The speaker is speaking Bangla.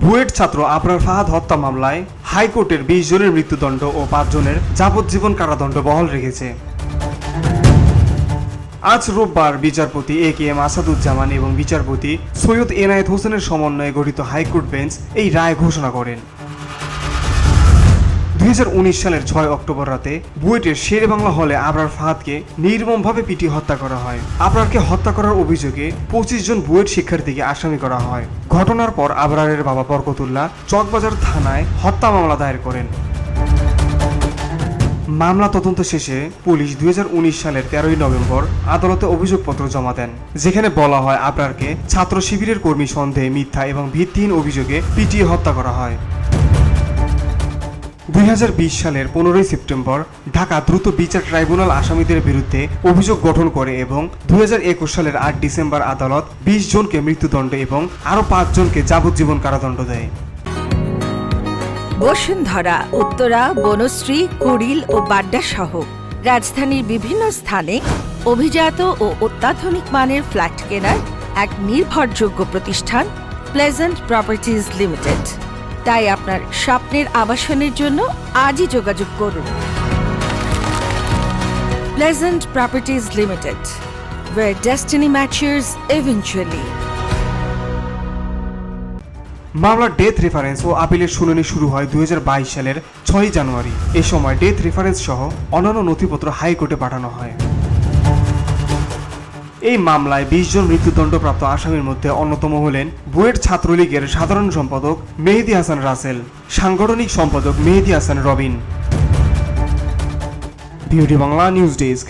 বুয়েট ছাত্র আবরার ফাহাদ হত্যা মামলায় হাইকোর্টের ২০ জনের মৃত্যুদণ্ড ও ৫ জনের যাবজ্জীবন কারাদণ্ড বহাল রেখেছে। আজ রোববার বিচারপতি A.K.M. আসাদুজ্জামান এবং বিচারপতি সৈয়দ এনায়েত হোসেনের সমন্বয়ে গঠিত হাইকোর্ট বেঞ্চ এই রায় ঘোষণা করেন। ২০১৯ সালের ৬ অক্টোবর রাতে বুয়েটের শেরেবাংলা হলে আবরার ফাহাদকে নির্মমভাবে পিটিয়ে হত্যা করা হয়। আবরারকে হত্যা করার অভিযোগে ২৫ জন বুয়েট শিক্ষার্থীকে আসামি করা হয়। ঘটনার পর আবরারের বাবা বরকতুল্লাহ চকবাজার থানায় হত্যা মামলা দায়ের করেন। মামলা তদন্ত শেষে পুলিশ ২০১৯ সালের ১৩ই নভেম্বর আদালতে অভিযোগপত্র জমা দেন, যেখানে বলা হয় আবরারকে ছাত্র শিবিরের কর্মী সন্দেহে মিথ্যা এবং ভিত্তিহীন অভিযোগে পিটিয়ে হত্যা করা হয়। ২০২০ সালের ১৫ই সেপ্টেম্বর ঢাকা দ্রুত বিচার ট্রাইব্যুনাল আসামিদের বিরুদ্ধে অভিযোগ গঠন করে এবং ২০২১ সালের ৮ ডিসেম্বর আদালত ২০ জনকে মৃত্যুদণ্ড এবং আরও ৫ জনকে যাবজ্জীবন কারাদণ্ড দেয়। বসুন্ধরা, উত্তরা, বনশ্রী, কুড়িল ও বাড্ডা সহ রাজধানীর বিভিন্ন স্থানে অভিজাত ও অত্যাধুনিক মানের ফ্ল্যাট কেনার এক নির্ভরযোগ্য প্রতিষ্ঠান প্লেজেন্ট প্রপার্টিজ লিমিটেড। তাই আপনার স্বপ্নের আবাসনের জন্য আজই যোগাযোগ করুন। Pleasant properties limited, where destiny matches eventually. মামলার ডেথ রেফারেন্স ও আপিলের শুনানি শুরু হয় ২০২২ সালের ৬ জানুয়ারি। এ সময় ডেথ রেফারেন্স সহ অন্যান্য নথিপত্র হাইকোর্টে পাঠানো হয়। এই মামলায় ২০ জন মৃত্যুদণ্ডপ্রাপ্ত আসামির মধ্যে অন্যতম হলেন বুয়েট ছাত্রলীগের সাধারণ সম্পাদক মেহেদী হাসান রাসেল, সাংগঠনিক সম্পাদক Mehedi Hasan Robin. Beauty Bangla news desk.